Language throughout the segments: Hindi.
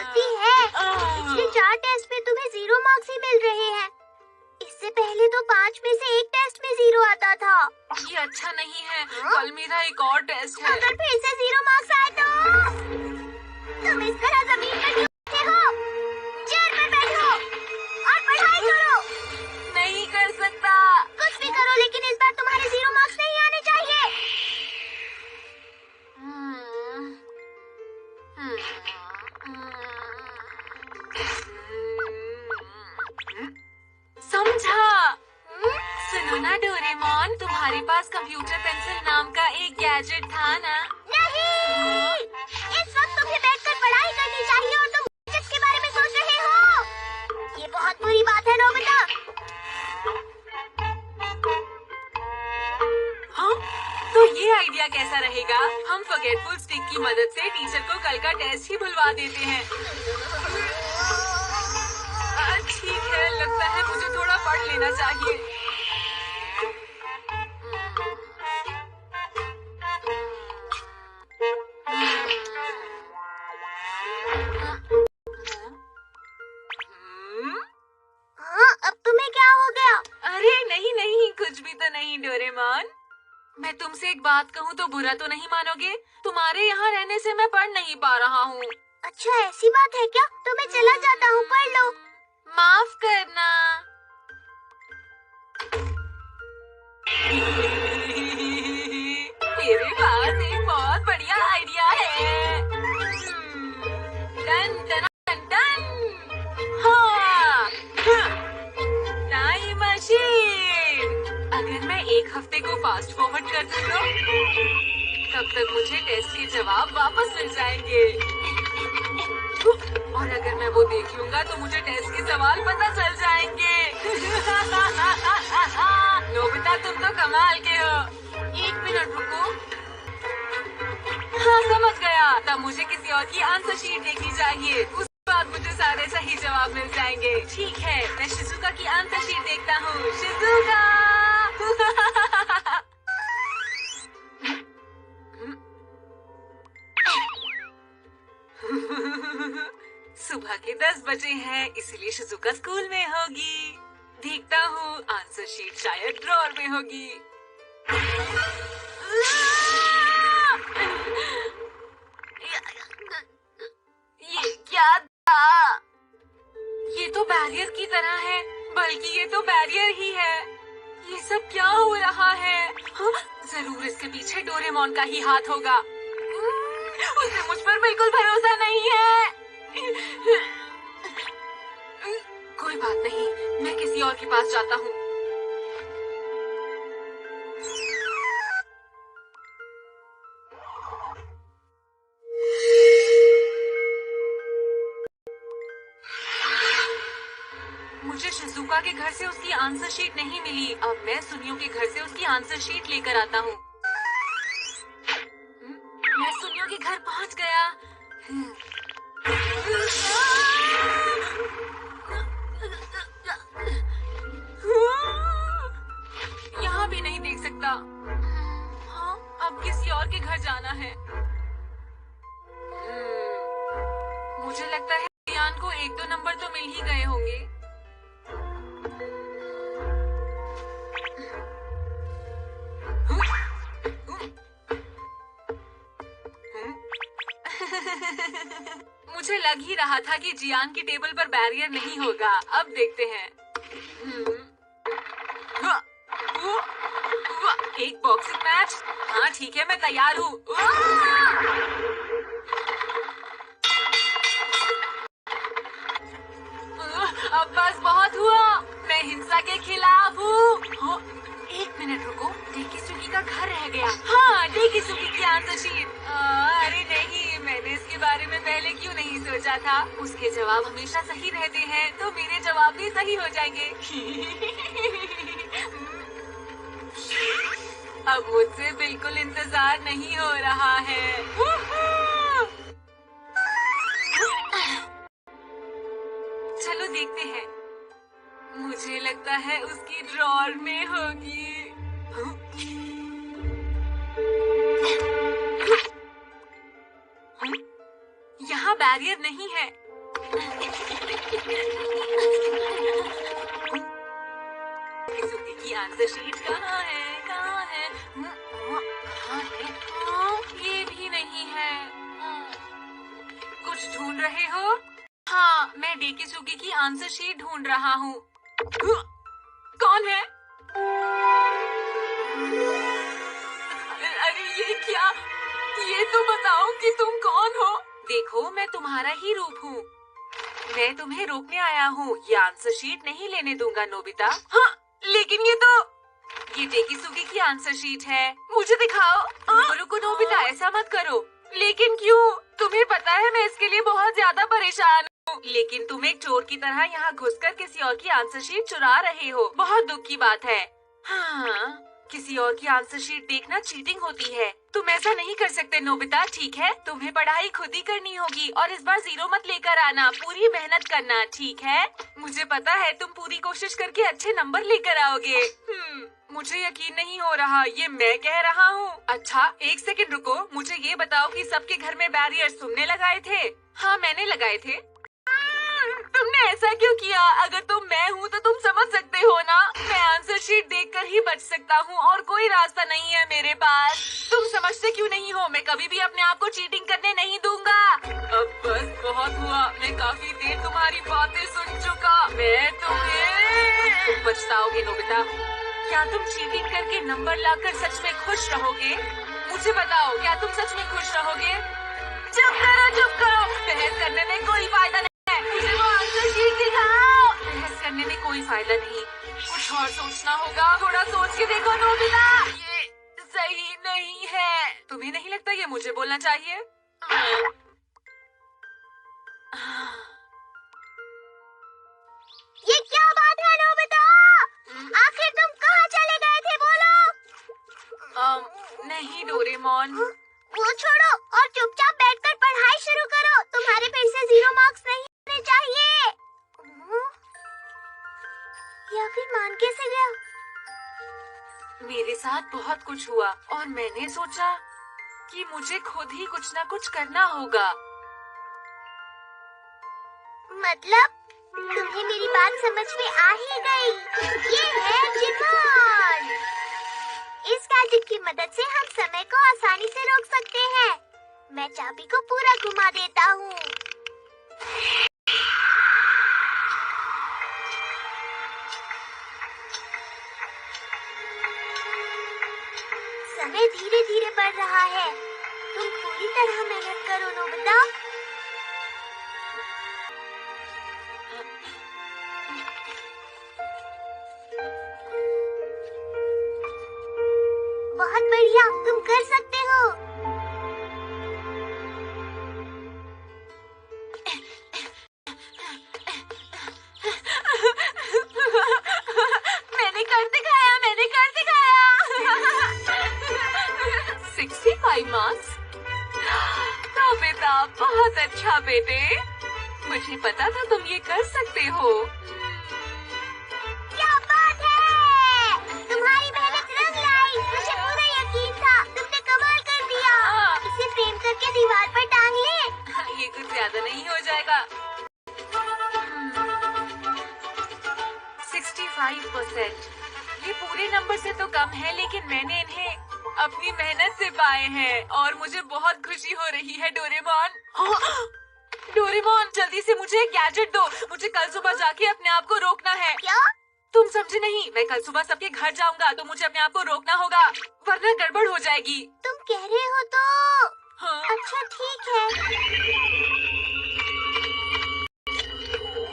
गलती है। पिछले 4 टेस्ट में तुम्हें 0 मार्क्स ही मिल रहे हैं। इससे पहले तो 5 में से 1 टेस्ट में 0 आता था। ये अच्छा नहीं है। कल मेरा एक और टेस्ट है। अगर फिर से 0 मार्क्स आए तो तुम इस तरह जमीन पर क्यों बैठे हो? चेयर पर बैठो और पढ़ाई करो। नहीं कर सकता। कुछ भी करो, लेकिन इस बार तुम्हारे 0 मार्क्स नहीं आने चाहिए। समझा। सुनो ना डोरेमोन, तुम्हारे पास कंप्यूटर पेंसिल नाम का एक गैजेट था ना? नहीं, इस वक्त तुम्हें बैठकर पढ़ाई करनी चाहिए और तुम गैजेट के बारे में सोच रहे हो। ये बहुत बुरी बात है नोबिता। हाँ, तो ये आइडिया कैसा रहेगा? हम फॉरगेटफुल स्टिक की मदद से टीचर को कल का टेस्ट ही भुलवा देते हैं। ठीक है, लगता है मुझे थोड़ा पढ़ लेना चाहिए। हाँ, अब तुम्हें क्या हो गया? अरे नहीं, कुछ भी तो नहीं डोरेमोन। मैं तुमसे एक बात कहूँ तो बुरा तो नहीं मानोगे? तुम्हारे यहाँ रहने से मैं पढ़ नहीं पा रहा हूँ। अच्छा, ऐसी बात है क्या? तो मैं चला जाता हूँ, पढ़ लो। माफ करना। मेरे पास एक बहुत बढ़िया आइडिया है। टन टन टन टन। हाँ, टाइम मशीन। अगर मैं 1 हफ्ते को फास्ट फॉरवर्ड कर दूं तो तब तक मुझे टेस्ट के जवाब वापस मिल जाएंगे। और अगर मैं वो देख लूंगा तो मुझे टेस्ट के सवाल पता चल जाएंगे। नोबिता, तुम तो कमाल के हो। 1 मिनट रुको। हाँ, समझ गया। तब मुझे किसी और की आंसर शीट देखनी चाहिए। उसके बाद मुझे सारे सही जवाब मिल जाएंगे। ठीक है, मैं शिजुका की आंसर शीट देखता हूँ। शिजुका। सुबह के 10 बजे हैं, इसलिए शिजुका स्कूल में होगी। देखता हूँ, आंसर शीट शायद ड्रॉर में होगी। ये क्या था? ये तो बैरियर की तरह है, बल्कि ये तो बैरियर ही है। ये सब क्या हो रहा है? हाँ, जरूर इसके पीछे डोरेमोन का ही हाथ होगा। उसे मुझ पर बिल्कुल भरोसा नहीं है। कोई बात नहीं, मैं किसी और के पास जाता हूँ। मुझे शिजुका के घर से उसकी आंसर शीट नहीं मिली। अब मैं सुनियो के घर से उसकी आंसर शीट लेकर आता हूँ। मैं सुनियो के घर पहुँच गया। यहाँ भी नहीं देख सकता। हाँ, अब किसी और के घर जाना है। मुझे लगता है जियान को 1-2 नंबर तो मिल ही गए होंगे। मुझे लग ही रहा था कि जियान की टेबल पर बैरियर नहीं होगा। अब देखते हैं। एक बॉक्सिंग मैच। हाँ ठीक है, मैं तैयार हूँ। अब बस बहुत हुआ। मैं हिंसा के खिलाफ हूँ। 1 मिनट रुको, डेकिसुगी का घर रह गया। हाँ, डेकिसुगी की आंसर शीट। अरे नहीं, मैंने इसके बारे में पहले क्यों नहीं सोचा था। उसके जवाब हमेशा सही रहते हैं, तो मेरे जवाब भी सही हो जाएंगे। अब मुझसे बिल्कुल इंतजार नहीं हो रहा है। चलो देखते हैं। मुझे लगता है उसकी ड्रॉर में होगी। यहाँ बैरियर नहीं है। डेकिसुगी की आंसर शीट कहाँ है? कहाँ है? कहाँ है? ये भी नहीं है। कुछ ढूंढ रहे हो? हाँ, मैं डेकिसुगी की आंसर शीट ढूंढ रहा हूँ। कौन है? अरे ये क्या? ये तो बताओ कि तुम कौन हो? देखो, मैं तुम्हारा ही रूप हूँ। मैं तुम्हें रोकने आया हूँ। ये आंसर शीट नहीं लेने दूंगा नोबिता। हाँ, लेकिन ये डेकिसुगी की आंसर शीट है। मुझे दिखाओ। रुको नोबिता, ऐसा मत करो। लेकिन क्यों? तुम्हें पता है मैं इसके लिए बहुत ज्यादा परेशान हूँ। लेकिन तुम एक चोर की तरह यहाँ घुसकर किसी और की आंसर शीट चुरा रहे हो। बहुत दुख की बात है। हाँ, किसी और की आंसर शीट देखना चीटिंग होती है। तुम ऐसा नहीं कर सकते नोबिता, ठीक है? तुम्हें पढ़ाई खुद ही करनी होगी और इस बार 0 मत लेकर आना। पूरी मेहनत करना, ठीक है? मुझे पता है तुम पूरी कोशिश करके अच्छे नंबर लेकर आओगे। मुझे यकीन नहीं हो रहा, ये मैं कह रहा हूँ। अच्छा, 1 सेकंड रुको। मुझे ये बताओ कि सबके घर में बैरियर्स तुमने लगाए थे? हाँ, मैंने लगाए थे। तुमने ऐसा क्यों किया? अगर तुम मैं हूँ तो तुम समझ सकते हो ना। मैं आंसर शीट देखकर ही बच सकता हूँ और कोई रास्ता नहीं है मेरे पास। तुम समझते क्यों नहीं हो? मैं कभी भी अपने आप को चीटिंग करने नहीं दूंगा। अब बस बहुत हुआ। मैं काफी देर तुम्हारी बातें सुन चुका। मैं तुम्हें पछताओगे नोबिता। क्या तुम चीटिंग करके नंबर लाकर सच में खुश रहोगे? मुझे बताओ, क्या तुम सच में खुश रहोगे? चुप करो, चुप करो। बहस करने में कोई फायदा नहीं है। मुझे वो आंसर शीट दिखाओ। बहस करने में कोई फायदा नहीं, कुछ और सोचना होगा। थोड़ा सोच के देखो नोबिता, ये सही नहीं है। तुम्हें नहीं लगता ये मुझे बोलना चाहिए? ये क्या बात है नोबिता? आखिर तुम कहाँ चले गए थे, बोलो? नहीं डोरेमोन। वो छोड़ो और चुपचाप बैठकर पढ़ाई शुरू करो। तुम्हारे फिर से 0 मार्क्स नहीं आने चाहिए। या फिर मान कैसे गया? मेरे साथ बहुत कुछ हुआ और मैंने सोचा कि मुझे खुद ही कुछ न कुछ करना होगा। मतलब तुम्हें मेरी बात समझ में आ ही गई। ये है जिमोन। इस गैजेट की मदद से हम समय को आसानी से रोक सकते हैं। मैं चाबी को पूरा घुमा देता हूँ। समय धीरे धीरे बढ़ रहा है। तुम पूरी तरह मेहनत करो नोबिता। बहुत बढ़िया, तुम कर सकते हो। मैंने कर दिखाया, मैंने कर दिखाया। 65 मार्क्स। नोबिता, बहुत अच्छा बेटे। मुझे पता था तुम ये कर सकते हो। क्या बात है! तुम्हारी मेहनत रंग लाई। मुझे पूरा यकीन था। तुमने कमाल कर दिया। इसे फ्रेम करके दीवार पर टांग ले। ये कुछ ज्यादा नहीं हो जाएगा? 65%। ये पूरे नंबर से तो कम है, लेकिन मैंने इन्हें अपनी मेहनत से पाए हैं और मुझे बहुत खुशी हो रही है डोरेमोन। डोरेमोन, जल्दी से मुझे एक गैजेट दो। मुझे कल सुबह जाके अपने आप को रोकना है। क्या? तुम समझे नहीं? मैं कल सुबह सबके घर जाऊंगा तो मुझे अपने आप को रोकना होगा, वरना गड़बड़ हो जाएगी। तुम कह रहे हो तो? हाँ। अच्छा ठीक है।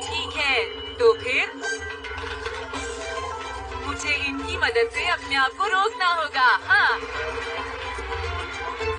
ठीक है, तो फिर मुझे इनकी मदद से अपने आप को रोकना होगा।